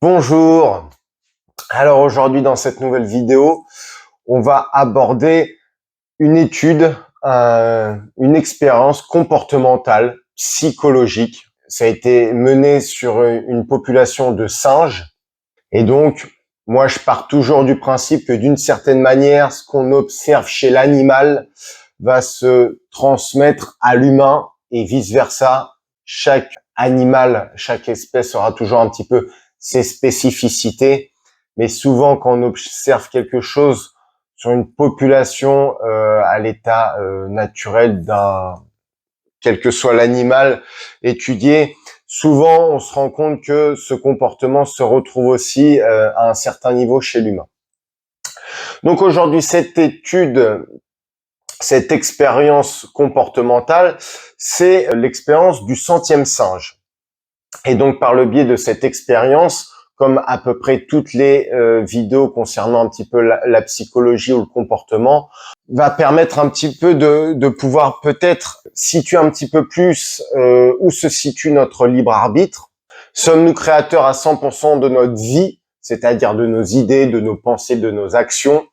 Bonjour. Alors aujourd'hui dans cette nouvelle vidéo, on va aborder une étude, une expérience comportementale, psychologique. Ça a été mené sur une population de singes et donc moi je pars toujours du principe que d'une certaine manière, ce qu'on observe chez l'animal va se transmettre à l'humain et vice-versa. Chaque animal, chaque espèce aura toujours un petit peu ses spécificités, mais souvent quand on observe quelque chose sur une population à l'état naturel d'un quel que soit l'animal étudié, souvent on se rend compte que ce comportement se retrouve aussi à un certain niveau chez l'humain. Donc aujourd'hui, cette étude, cette expérience comportementale, c'est l'expérience du centième singe. Et donc, par le biais de cette expérience, comme à peu près toutes les vidéos concernant un petit peu la psychologie ou le comportement, va permettre un petit peu de pouvoir peut-être situer un petit peu plus où se situe notre libre arbitre. Sommes-nous créateurs à 100% de notre vie, c'est-à-dire de nos idées, de nos pensées, de nos actions,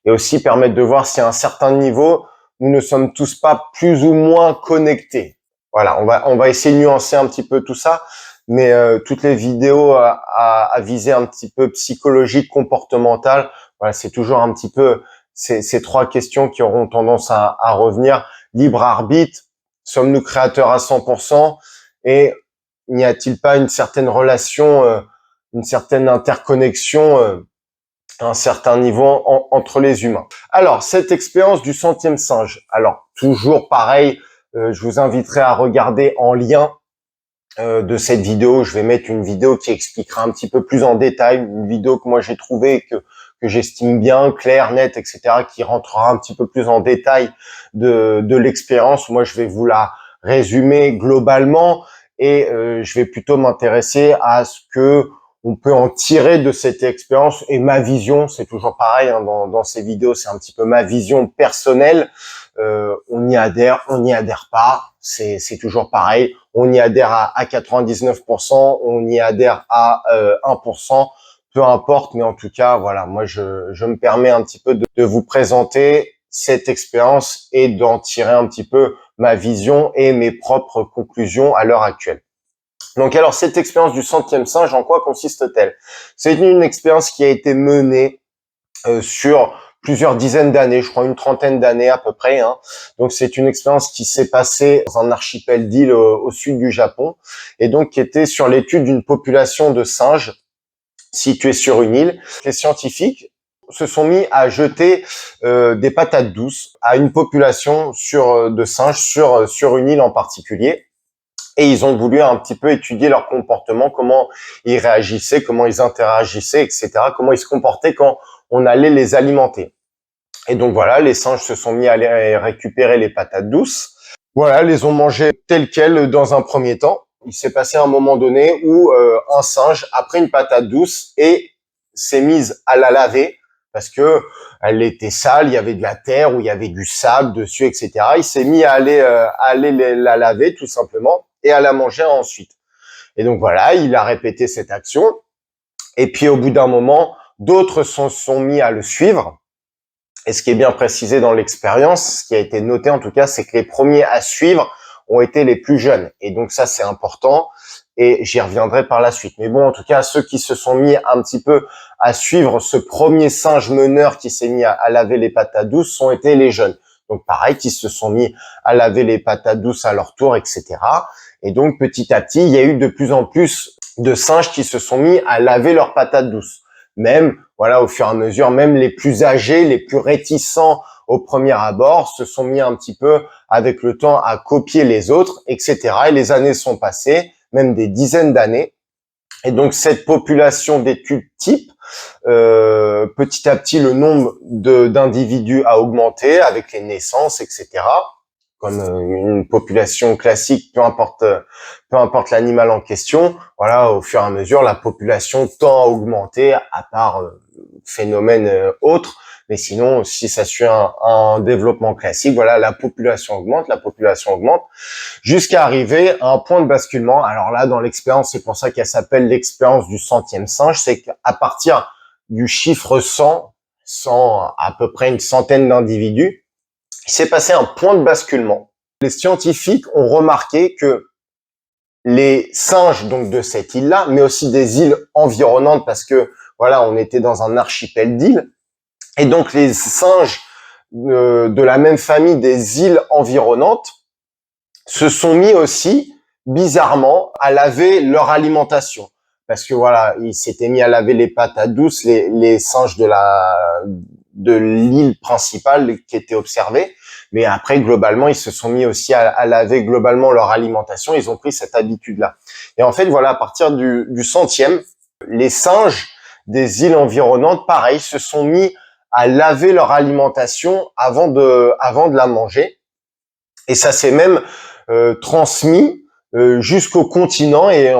et aussi permettre de voir si à un certain niveau, nous ne sommes tous pas plus ou moins connectés. Voilà, on va essayer de nuancer un petit peu tout ça, mais toutes les vidéos à viser un petit peu psychologique, comportementale, voilà, c'est toujours un petit peu ces trois questions qui auront tendance à revenir. Libre arbitre, sommes-nous créateurs à 100%, et n'y a-t-il pas une certaine relation, une certaine interconnexion à un certain niveau entre les humains. Alors, cette expérience du centième singe, alors toujours pareil, je vous inviterai à regarder en lien de cette vidéo. Je vais mettre une vidéo qui expliquera un petit peu plus en détail, une vidéo que moi j'ai trouvée, que j'estime bien, claire, nette, etc., qui rentrera un petit peu plus en détail de l'expérience. Moi, je vais vous la résumer globalement et je vais plutôt m'intéresser à ce que on peut en tirer de cette expérience et ma vision. C'est toujours pareil hein, dans ces vidéos, c'est un petit peu ma vision personnelle. On y adhère, on n'y adhère pas, c'est toujours pareil. On y adhère à 99%, on y adhère à 1%, peu importe. Mais en tout cas, voilà, moi je me permets un petit peu de vous présenter cette expérience et d'en tirer un petit peu ma vision et mes propres conclusions à l'heure actuelle. Donc alors, cette expérience du centième singe, en quoi consiste-t-elle? C'est une expérience qui a été menée sur plusieurs dizaines d'années, je crois une trentaine d'années à peu près. Hein. Donc c'est une expérience qui s'est passée dans un archipel d'îles au sud du Japon et donc qui était sur l'étude d'une population de singes située sur une île. Les scientifiques se sont mis à jeter des patates douces à une population de singes sur une île en particulier. Et ils ont voulu un petit peu étudier leur comportement, comment ils réagissaient, comment ils interagissaient, etc., comment ils se comportaient quand on allait les alimenter. Et donc voilà, les singes se sont mis à aller récupérer les patates douces. Voilà, les ont mangées telles quelles dans un premier temps. Il s'est passé un moment donné où un singe a pris une patate douce et s'est mise à la laver parce que elle était sale, il y avait de la terre ou il y avait du sable dessus, etc. Il s'est mis à aller la laver tout simplement et à la manger ensuite. Et donc voilà, il a répété cette action. Et puis au bout d'un moment, d'autres se sont mis à le suivre. Et ce qui est bien précisé dans l'expérience, ce qui a été noté en tout cas, c'est que les premiers à suivre ont été les plus jeunes. Et donc ça, c'est important. Et j'y reviendrai par la suite. Mais bon, en tout cas, ceux qui se sont mis un petit peu à suivre ce premier singe meneur qui s'est mis à laver les patates douces ont été les jeunes. Donc pareil, qui se sont mis à laver les patates douces à leur tour, etc. Et donc petit à petit, il y a eu de plus en plus de singes qui se sont mis à laver leurs patates douces. Même, voilà, au fur et à mesure, même les plus âgés, les plus réticents au premier abord, se sont mis un petit peu, avec le temps, à copier les autres, etc. Et les années sont passées, même des dizaines d'années. Et donc, cette population d'études type, petit à petit, le nombre d'individus a augmenté avec les naissances, etc. Comme une population classique, peu importe l'animal en question. Voilà, au fur et à mesure, la population tend à augmenter, à part phénomène autre. Mais sinon, si ça suit un développement classique, voilà, la population augmente, jusqu'à arriver à un point de basculement. Alors là, dans l'expérience, c'est pour ça qu'elle s'appelle l'expérience du 100e singe, c'est qu'à partir du chiffre 100 à peu près une centaine d'individus, il s'est passé un point de basculement. Les scientifiques ont remarqué que les singes donc de cette île-là, mais aussi des îles environnantes, parce que voilà, on était dans un archipel d'îles, et donc les singes de la même famille des îles environnantes se sont mis aussi bizarrement à laver leur alimentation, parce que voilà, ils s'étaient mis à laver les patates douces, les singes de l'île principale qui était observée, mais après globalement ils se sont mis aussi à laver globalement leur alimentation. Ils ont pris cette habitude-là, et en fait voilà, à partir du 100e, les singes des îles environnantes, pareil, se sont mis à laver leur alimentation avant de la manger, et ça s'est même transmis jusqu'au continent, et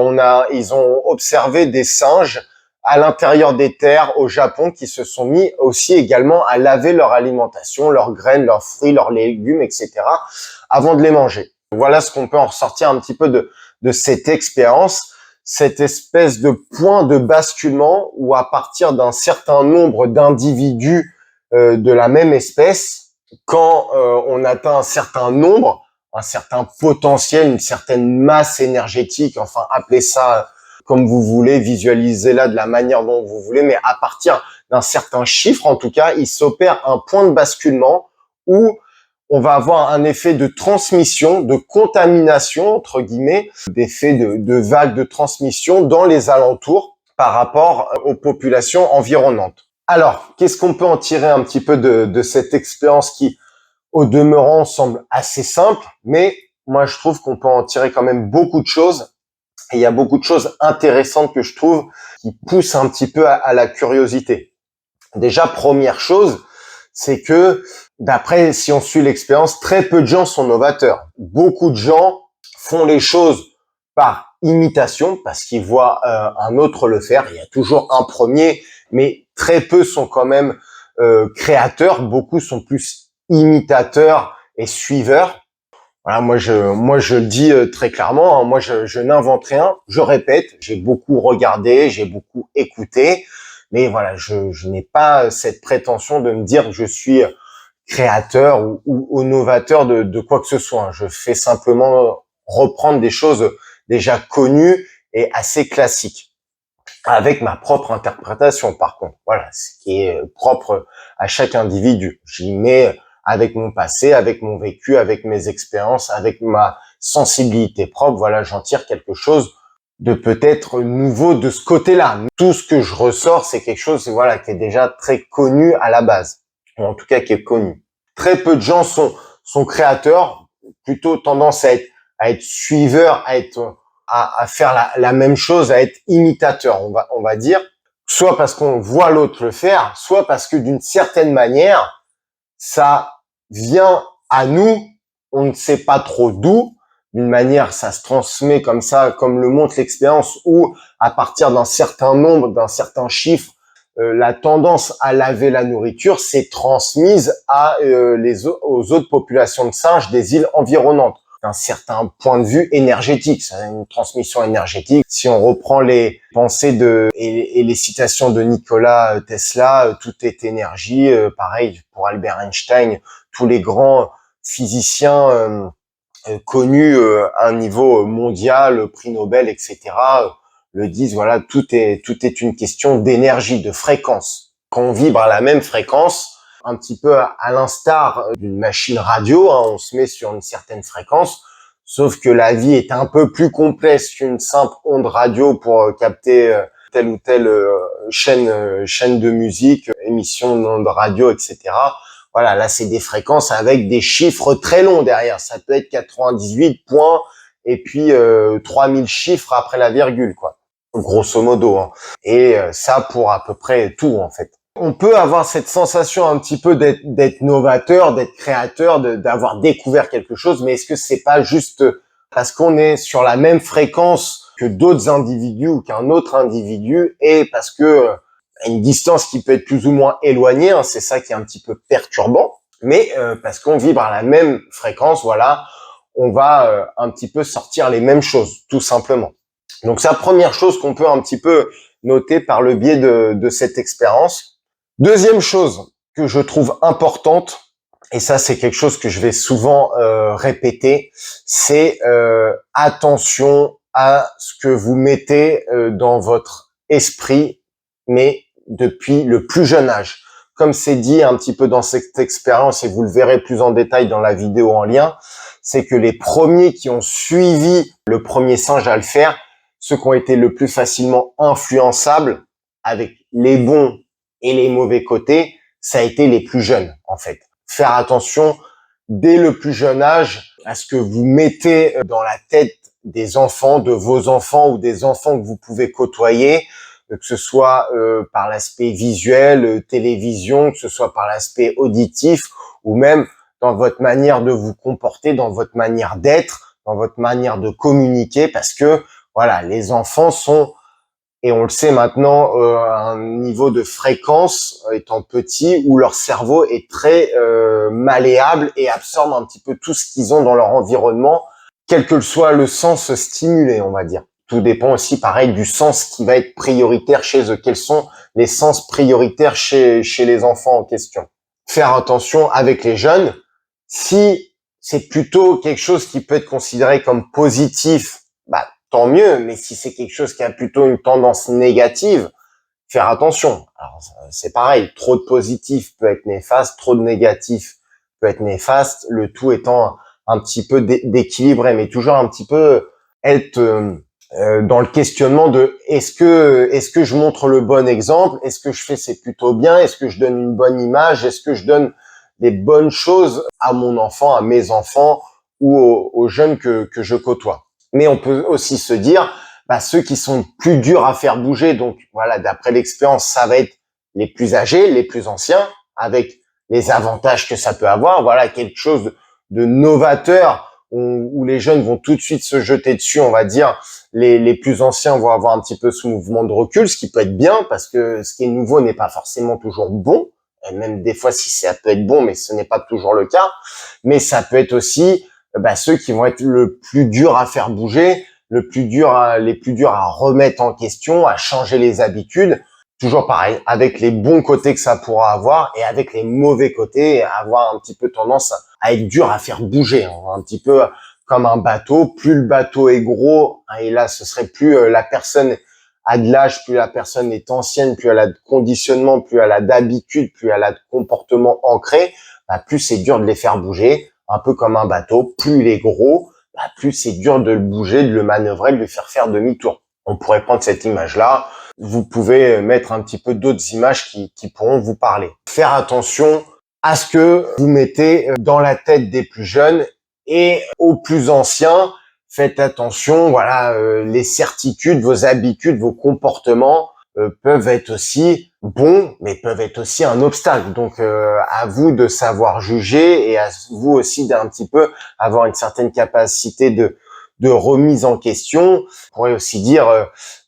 ils ont observé des singes à l'intérieur des terres au Japon qui se sont mis aussi également à laver leur alimentation, leurs graines, leurs fruits, leurs légumes, etc. avant de les manger. Voilà ce qu'on peut en ressortir un petit peu de cette expérience, cette espèce de point de basculement où à partir d'un certain nombre d'individus de la même espèce, quand on atteint un certain nombre, un certain potentiel, une certaine masse énergétique, enfin appelez ça comme vous voulez, visualisez-la de la manière dont vous voulez, mais à partir d'un certain chiffre, en tout cas, il s'opère un point de basculement où on va avoir un effet de transmission, de contamination, entre guillemets, d'effet de vague de transmission dans les alentours par rapport aux populations environnantes. Alors, qu'est-ce qu'on peut en tirer un petit peu de cette expérience qui, au demeurant, semble assez simple, mais moi, je trouve qu'on peut en tirer quand même beaucoup de choses. Et il y a beaucoup de choses intéressantes que je trouve qui poussent un petit peu à la curiosité. Déjà, première chose, c'est que, d'après, si on suit l'expérience, très peu de gens sont novateurs. Beaucoup de gens font les choses par imitation, parce qu'ils voient un autre le faire. Il y a toujours un premier, mais très peu sont quand même créateurs. Beaucoup sont plus imitateurs et suiveurs. Voilà, moi je le dis très clairement, hein, moi je n'invente rien, je répète, j'ai beaucoup regardé, j'ai beaucoup écouté, mais voilà, je n'ai pas cette prétention de me dire que je suis créateur ou novateur de quoi que ce soit. Je fais simplement reprendre des choses déjà connues et assez classiques, avec ma propre interprétation par contre. Voilà, ce qui est propre à chaque individu. J'y mets avec mon passé, avec mon vécu, avec mes expériences, avec ma sensibilité propre. Voilà, j'en tire quelque chose de peut-être nouveau de ce côté-là. Tout ce que je ressors, c'est quelque chose, voilà, qui est déjà très connu à la base, ou en tout cas qui est connu. Très peu de gens sont créateurs, plutôt tendance à être suiveurs, à faire la même chose, à être imitateur, on va dire, soit parce qu'on voit l'autre le faire, soit parce que d'une certaine manière, ça vient à nous, on ne sait pas trop d'où, d'une manière, ça se transmet comme ça, comme le montre l'expérience, où à partir d'un certain nombre, d'un certain chiffre, la tendance à laver la nourriture s'est transmise aux autres populations de singes des îles environnantes. D'un certain point de vue énergétique, c'est une transmission énergétique. Si on reprend les pensées et les citations de Nikola Tesla, tout est énergie. Pareil pour Albert Einstein, tous les grands physiciens connus à un niveau mondial, prix Nobel, etc. Le disent. Voilà, tout est une question d'énergie, de fréquence. Quand on vibre à la même fréquence, un petit peu à l'instar d'une machine radio, hein, on se met sur une certaine fréquence, sauf que la vie est un peu plus complexe qu'une simple onde radio pour capter telle ou telle chaîne de musique, émission d'onde radio, etc. Voilà, là c'est des fréquences avec des chiffres très longs derrière. Ça peut être 98 points et puis 3000 chiffres après la virgule, quoi, grosso modo, hein. Et ça pour à peu près tout en fait. On peut avoir cette sensation un petit peu d'être novateur, d'être créateur, d'avoir découvert quelque chose, mais est-ce que c'est pas juste parce qu'on est sur la même fréquence que d'autres individus ou qu'un autre individu, et parce que une distance qui peut être plus ou moins éloignée, hein, c'est ça qui est un petit peu perturbant, mais parce qu'on vibre à la même fréquence, voilà, on va un petit peu sortir les mêmes choses, tout simplement. Donc c'est la première chose qu'on peut un petit peu noter par le biais de cette expérience. Deuxième chose que je trouve importante, et ça c'est quelque chose que je vais souvent répéter, c'est attention à ce que vous mettez dans votre esprit, mais depuis le plus jeune âge. Comme c'est dit un petit peu dans cette expérience, et vous le verrez plus en détail dans la vidéo en lien, c'est que les premiers qui ont suivi le premier singe à le faire, ceux qui ont été le plus facilement influençables avec les bons et les mauvais côtés, ça a été les plus jeunes, en fait. Faire attention dès le plus jeune âge à ce que vous mettez dans la tête des enfants, de vos enfants ou des enfants que vous pouvez côtoyer, que ce soit par l'aspect visuel, télévision, que ce soit par l'aspect auditif ou même dans votre manière de vous comporter, dans votre manière d'être, dans votre manière de communiquer, parce que voilà, les enfants sont, et on le sait maintenant, à un niveau de fréquence étant petit où leur cerveau est très malléable et absorbe un petit peu tout ce qu'ils ont dans leur environnement, quel que soit le sens stimulé, on va dire. Tout dépend aussi, pareil, du sens qui va être prioritaire chez eux. Quels sont les sens prioritaires chez les enfants en question? Faire attention avec les jeunes. Si c'est plutôt quelque chose qui peut être considéré comme positif, bah, tant mieux. Mais si c'est quelque chose qui a plutôt une tendance négative, faire attention. Alors, c'est pareil. Trop de positif peut être néfaste, trop de négatif peut être néfaste. Le tout étant un petit peu d'équilibré, mais toujours un petit peu être dans le questionnement de est-ce que je montre le bon exemple, est-ce que je fais c'est plutôt bien, est-ce que je donne une bonne image, est-ce que je donne des bonnes choses à mon enfant, à mes enfants ou aux jeunes que je côtoie. Mais on peut aussi se dire, bah, ceux qui sont plus durs à faire bouger, donc voilà, d'après l'expérience, ça va être les plus âgés, les plus anciens, avec les avantages que ça peut avoir. Voilà, quelque chose de novateur où les jeunes vont tout de suite se jeter dessus, on va dire. Les plus anciens vont avoir un petit peu ce mouvement de recul, ce qui peut être bien parce que ce qui est nouveau n'est pas forcément toujours bon. Et même des fois, si ça peut être bon, mais ce n'est pas toujours le cas. Mais ça peut être aussi ceux qui vont être le plus dur à faire bouger, les plus durs à remettre en question, à changer les habitudes. Toujours pareil, avec les bons côtés que ça pourra avoir et avec les mauvais côtés, avoir un petit peu tendance à être dur à faire bouger, hein, un petit peu comme un bateau. Plus le bateau est gros, hein, et là ce serait plus la personne a de l'âge, plus la personne est ancienne, plus elle a de conditionnement, plus elle a d'habitude, plus elle a de comportement ancré, plus c'est dur de les faire bouger, un peu comme un bateau. Plus il est gros, plus c'est dur de le bouger, de le manœuvrer, de lui faire demi-tour. On pourrait prendre cette image-là. Vous pouvez mettre un petit peu d'autres images qui pourront vous parler. Faire attention à ce que vous mettez dans la tête des plus jeunes et aux plus anciens. Faites attention, voilà, les certitudes, vos habitudes, vos comportements peuvent être aussi bons, mais peuvent être aussi un obstacle. Donc, à vous de savoir juger et à vous aussi d'un petit peu avoir une certaine capacité de remise en question. On pourrait aussi dire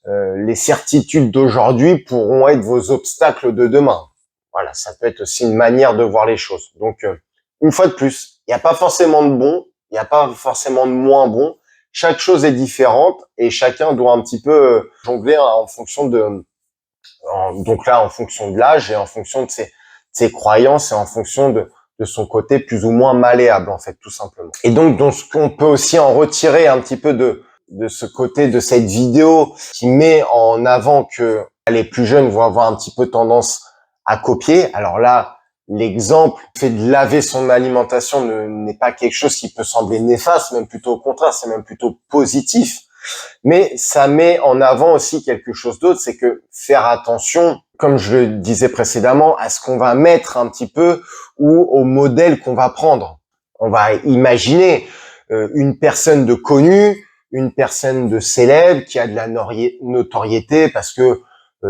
les certitudes d'aujourd'hui pourront être vos obstacles de demain. Voilà, ça peut être aussi une manière de voir les choses. Donc, une fois de plus, il n'y a pas forcément de bon, il n'y a pas forcément de moins bon. Chaque chose est différente et chacun doit un petit peu jongler en fonction en fonction de l'âge et en fonction de ses croyances et en fonction de son côté plus ou moins malléable, en fait, tout simplement. Et donc ce qu'on peut aussi en retirer un petit peu de ce côté de cette vidéo qui met en avant que les plus jeunes vont avoir un petit peu tendance à copier. Alors là, l'exemple fait de laver son alimentation n'est pas quelque chose qui peut sembler néfaste, même plutôt au contraire, c'est même plutôt positif. Mais ça met en avant aussi quelque chose d'autre, c'est que faire attention, comme je le disais précédemment, à ce qu'on va mettre un petit peu ou au modèle qu'on va prendre. On va imaginer une personne de connue, une personne de célèbre qui a de la notoriété parce que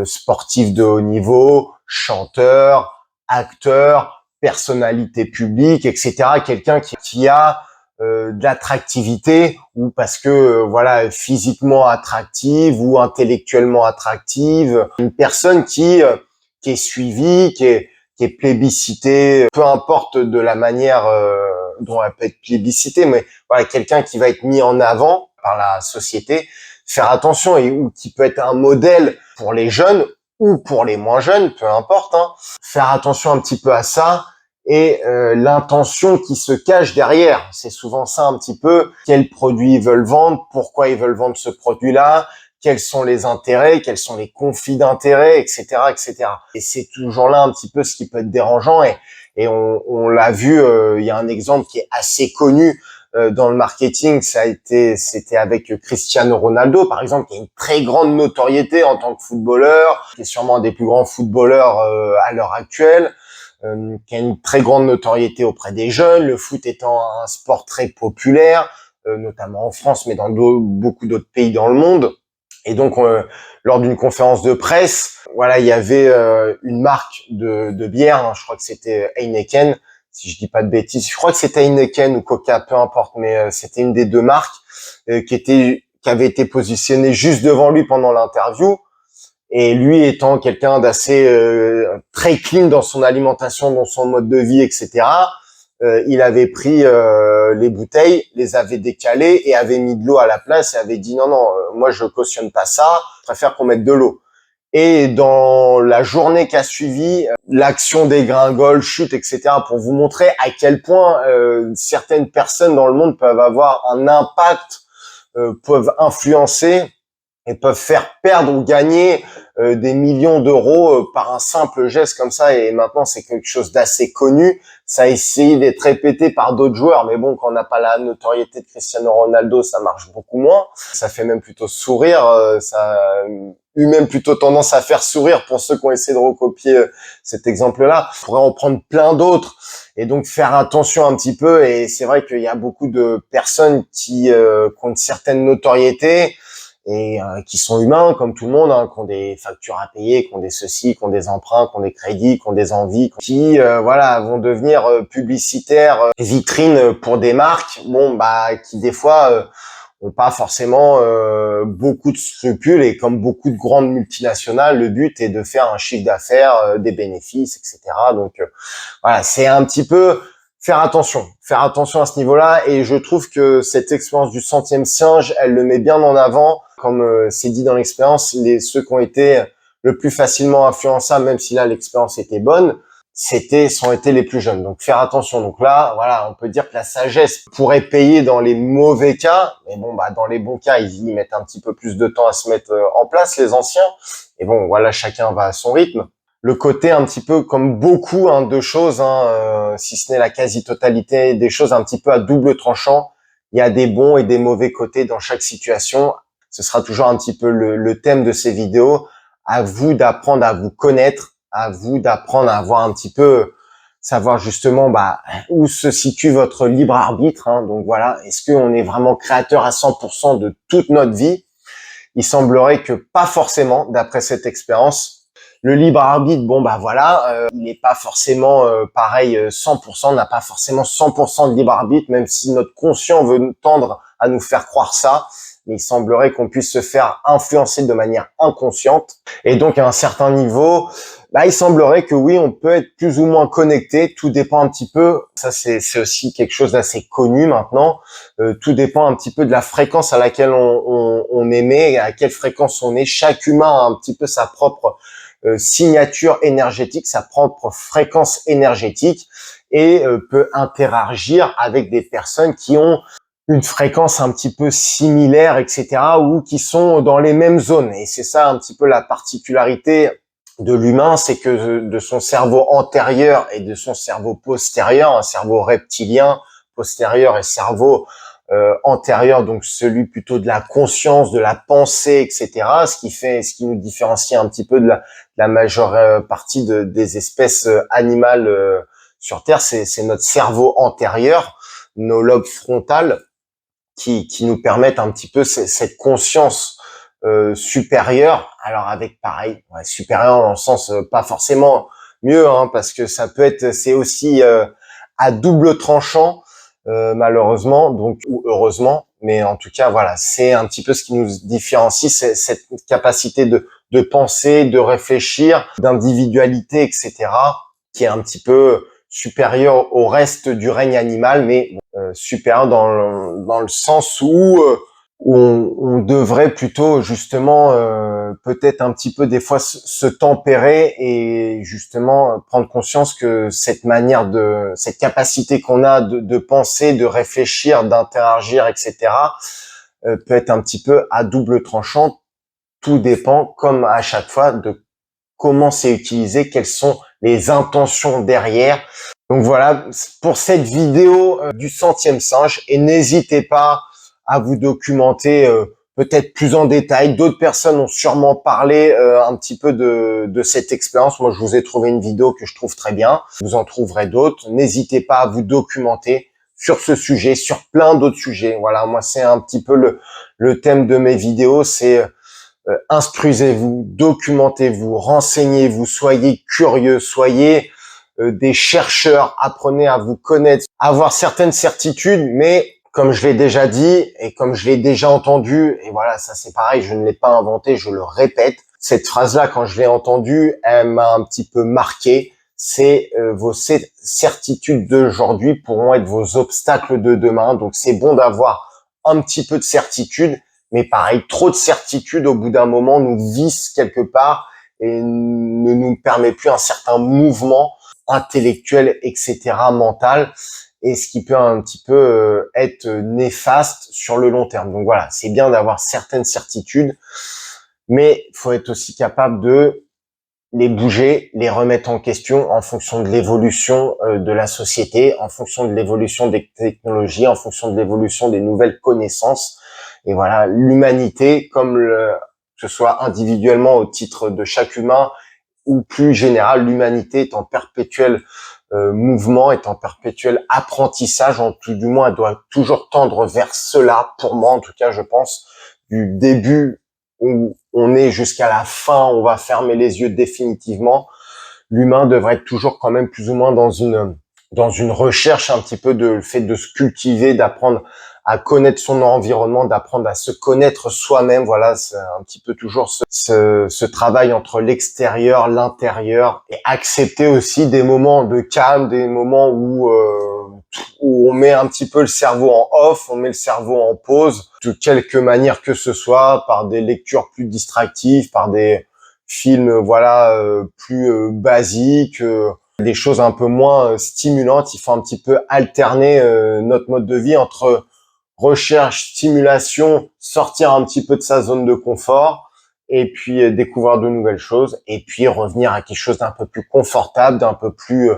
sportif de haut niveau, chanteur, acteur, personnalité publique, etc. Quelqu'un qui a de l'attractivité ou parce que voilà physiquement attractive ou intellectuellement attractive, une personne qui qui est suivi, qui est plébiscité, peu importe de la manière dont elle peut être plébiscitée, mais voilà, quelqu'un qui va être mis en avant par la société, faire attention, et ou qui peut être un modèle pour les jeunes ou pour les moins jeunes, peu importe, hein. Faire attention un petit peu à ça, et l'intention qui se cache derrière. C'est souvent ça un petit peu, quels produits ils veulent vendre, pourquoi ils veulent vendre ce produit-là, quels sont les intérêts, quels sont les conflits d'intérêts, etc., etc. Et c'est toujours là un petit peu ce qui peut être dérangeant, et on l'a vu, il y a un exemple qui est assez connu dans le marketing, c'était avec Cristiano Ronaldo, par exemple, qui a une très grande notoriété en tant que footballeur, qui est sûrement un des plus grands footballeurs à l'heure actuelle, qui a une très grande notoriété auprès des jeunes, le foot étant un sport très populaire, notamment en France, mais dans beaucoup d'autres pays dans le monde. Et donc, lors d'une conférence de presse, voilà, il y avait une marque de bière, hein, je crois que c'était Heineken, si je dis pas de bêtises, je crois que c'était Heineken ou Coca, peu importe, mais c'était une des deux marques qui avait été positionnée juste devant lui pendant l'interview. Et lui étant quelqu'un d'assez très clean dans son alimentation, dans son mode de vie, etc., il avait pris les bouteilles, les avait décalées et avait mis de l'eau à la place et avait dit non, moi je cautionne pas ça, je préfère qu'on mette de l'eau. Et dans la journée qui a suivi, l'action dégringole, chute, etc., pour vous montrer à quel point certaines personnes dans le monde peuvent avoir un impact, peuvent influencer et peuvent faire perdre ou gagner des millions d'euros par un simple geste comme ça. Et maintenant, c'est quelque chose d'assez connu. Ça a essayé d'être répété par d'autres joueurs, mais bon, quand on n'a pas la notoriété de Cristiano Ronaldo, ça marche beaucoup moins. Ça fait même plutôt sourire. Ça a eu même plutôt tendance à faire sourire pour ceux qui ont essayé de recopier cet exemple-là. On pourrait en prendre plein d'autres. Et donc faire attention un petit peu. Et c'est vrai qu'il y a beaucoup de personnes qui ont une certaine notoriété, et qui sont humains comme tout le monde, hein, qui ont des factures à payer, qui ont des ceci, qui ont des emprunts, qui ont des crédits, qui ont des envies, qui voilà, vont devenir publicitaires, vitrines pour des marques, bon bah qui des fois ont pas forcément beaucoup de scrupules, et comme beaucoup de grandes multinationales, le but est de faire un chiffre d'affaires, des bénéfices, etc. Donc voilà, c'est un petit peu faire attention à ce niveau-là, et je trouve que cette expérience du centième singe, elle le met bien en avant, comme c'est dit dans l'expérience, ceux qui ont été le plus facilement influençables, même si là l'expérience était bonne, sont été les plus jeunes. Donc faire attention. Donc là, voilà, on peut dire que la sagesse pourrait payer dans les mauvais cas, mais bon, bah dans les bons cas, ils y mettent un petit peu plus de temps à se mettre en place, les anciens. Et bon, voilà, chacun va à son rythme. Le côté un petit peu comme beaucoup de choses, si ce n'est la quasi-totalité des choses, un petit peu à double tranchant. Il y a des bons et des mauvais côtés dans chaque situation. Ce sera toujours un petit peu le thème de ces vidéos. À vous d'apprendre à vous connaître, à vous d'apprendre à avoir un petit peu, savoir justement où se situe votre libre arbitre. Donc voilà, est-ce qu'on est vraiment créateur à 100% de toute notre vie? Il semblerait que pas forcément, d'après cette expérience. Le libre arbitre, bon voilà, il n'est pas forcément pareil 100%, on n'a pas forcément 100% de libre arbitre, même si notre conscient veut tendre à nous faire croire ça. Mais il semblerait qu'on puisse se faire influencer de manière inconsciente. Et donc à un certain niveau, il semblerait que oui, on peut être plus ou moins connecté. Tout dépend un petit peu. Ça, c'est aussi quelque chose d'assez connu maintenant. Tout dépend un petit peu de la fréquence à laquelle on émet, à quelle fréquence on est. Chaque humain a un petit peu sa propre signature énergétique, sa propre fréquence énergétique, et peut interagir avec des personnes qui ont une fréquence un petit peu similaire, etc., ou qui sont dans les mêmes zones. Et c'est ça un petit peu la particularité de l'humain, c'est que de son cerveau antérieur et de son cerveau postérieur, un cerveau reptilien postérieur et cerveau antérieur, donc celui plutôt de la conscience, de la pensée, etc., ce qui nous différencie un petit peu de la majeure partie des espèces animales sur Terre, c'est notre cerveau antérieur, nos lobes frontales, qui nous permettent un petit peu cette conscience supérieure. Alors avec pareil, supérieur dans le sens pas forcément mieux, parce que ça peut être, c'est aussi à double tranchant, malheureusement, donc ou heureusement, mais en tout cas voilà, c'est un petit peu ce qui nous différencie, c'est cette capacité de de penser, de réfléchir, d'individualité, etc., qui est un petit peu supérieur au reste du règne animal, mais supérieur dans le sens où on devrait plutôt justement peut-être un petit peu des fois se tempérer et justement prendre conscience que cette capacité qu'on a de penser, de réfléchir, d'interagir, etc., peut être un petit peu à double tranchant. Tout dépend, comme à chaque fois, de comment c'est utilisé, quelles sont les intentions derrière. Donc voilà, pour cette vidéo du centième singe, et n'hésitez pas à vous documenter peut-être plus en détail. D'autres personnes ont sûrement parlé un petit peu de cette expérience. Moi, je vous ai trouvé une vidéo que je trouve très bien. Vous en trouverez d'autres. N'hésitez pas à vous documenter sur ce sujet, sur plein d'autres sujets. Voilà, moi, c'est un petit peu le thème de mes vidéos, c'est instruisez-vous, documentez-vous, renseignez-vous, soyez curieux, soyez des chercheurs, apprenez à vous connaître, avoir certaines certitudes, mais comme je l'ai déjà dit et comme je l'ai déjà entendu, et voilà, ça c'est pareil, je ne l'ai pas inventé, je le répète, cette phrase-là, quand je l'ai entendue, elle m'a un petit peu marqué. C'est vos certitudes d'aujourd'hui pourront être vos obstacles de demain. Donc c'est bon d'avoir un petit peu de certitude, mais pareil, trop de certitude au bout d'un moment nous visse quelque part et ne nous permet plus un certain mouvement intellectuel, etc., mental, et ce qui peut un petit peu être néfaste sur le long terme. Donc voilà, c'est bien d'avoir certaines certitudes, mais il faut être aussi capable de les bouger, les remettre en question en fonction de l'évolution de la société, en fonction de l'évolution des technologies, en fonction de l'évolution des nouvelles connaissances. Et voilà, l'humanité, que ce soit individuellement au titre de chaque humain ou plus général, l'humanité est en perpétuel mouvement, est en perpétuel apprentissage, en tout du moins elle doit toujours tendre vers cela, pour moi en tout cas je pense, du début où on est jusqu'à la fin, on va fermer les yeux définitivement, l'humain devrait être toujours quand même plus ou moins dans une recherche un petit peu de le fait de se cultiver, d'apprendre à connaître son environnement, d'apprendre à se connaître soi-même. Voilà, c'est un petit peu toujours ce travail entre l'extérieur, l'intérieur, et accepter aussi des moments de calme, des moments où on met un petit peu le cerveau en off, on met le cerveau en pause, de quelque manière que ce soit, par des lectures plus distractives, par des films voilà plus basiques, des choses un peu moins stimulantes. Il faut un petit peu alterner notre mode de vie entre recherche, stimulation, sortir un petit peu de sa zone de confort et puis découvrir de nouvelles choses et puis revenir à quelque chose d'un peu plus confortable, d'un peu plus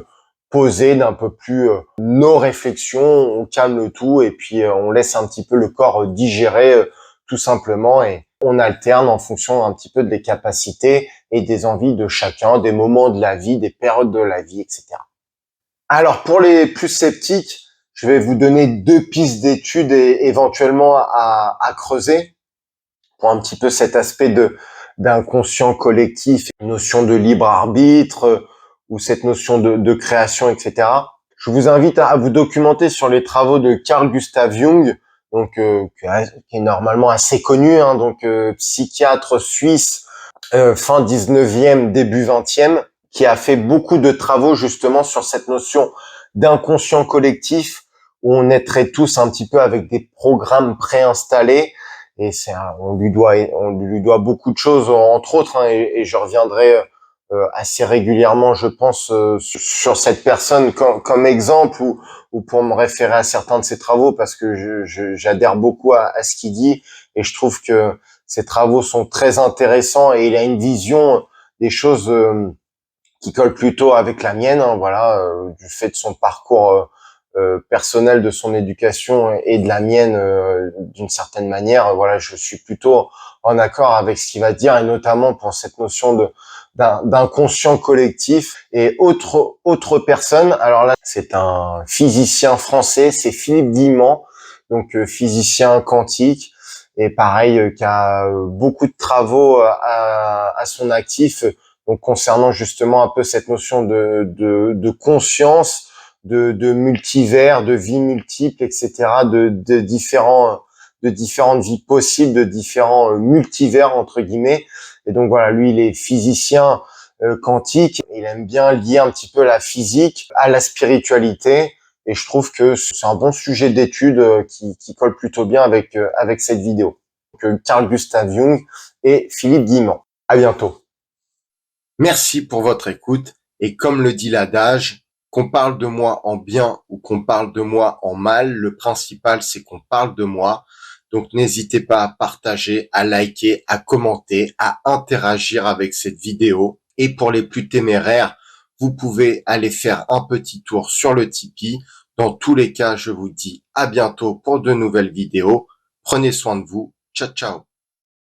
posé, d'un peu plus nos réflexions, on calme le tout et puis on laisse un petit peu le corps digérer tout simplement, et on alterne en fonction un petit peu des capacités et des envies de chacun, des moments de la vie, des périodes de la vie, etc. Alors, pour les plus sceptiques, je vais vous donner deux pistes d'études et éventuellement à creuser pour un petit peu cet aspect d'inconscient collectif, notion de libre arbitre ou cette notion de création, etc. Je vous invite à vous documenter sur les travaux de Carl Gustav Jung, donc qui est normalement assez connu, hein, donc psychiatre suisse, fin 19e, début 20e, qui a fait beaucoup de travaux justement sur cette notion d'inconscient collectif, où on naîtrait tous un petit peu avec des programmes préinstallés, et on lui doit beaucoup de choses, entre autres, hein, et je reviendrai assez régulièrement, je pense, sur cette personne comme exemple, ou pour me référer à certains de ses travaux, parce que j'adhère beaucoup à ce qu'il dit, et je trouve que ses travaux sont très intéressants, et il a une vision des choses qui colle plutôt avec la mienne, hein, voilà, du fait de son parcours personnel, de son éducation et de la mienne d'une certaine manière. Voilà, je suis plutôt en accord avec ce qu'il va dire, et notamment pour cette notion d'inconscient collectif. Et autre personne, alors là, c'est un physicien français, c'est Philippe Guillemant, donc physicien quantique, et pareil, qui a beaucoup de travaux à son actif, donc concernant justement un peu cette notion de conscience, de multivers, de vie multiple, etc., de différentes vies possibles, de différents multivers entre guillemets. Et donc voilà, lui, il est physicien quantique. Il aime bien lier un petit peu la physique à la spiritualité. Et je trouve que c'est un bon sujet d'étude qui colle plutôt bien avec cette vidéo. Donc, Carl Gustav Jung et Philippe Guillemont. À bientôt. Merci pour votre écoute et comme le dit l'adage, qu'on parle de moi en bien ou qu'on parle de moi en mal, le principal c'est qu'on parle de moi. Donc n'hésitez pas à partager, à liker, à commenter, à interagir avec cette vidéo. Et pour les plus téméraires, vous pouvez aller faire un petit tour sur le Tipeee. Dans tous les cas, je vous dis à bientôt pour de nouvelles vidéos. Prenez soin de vous. Ciao, ciao.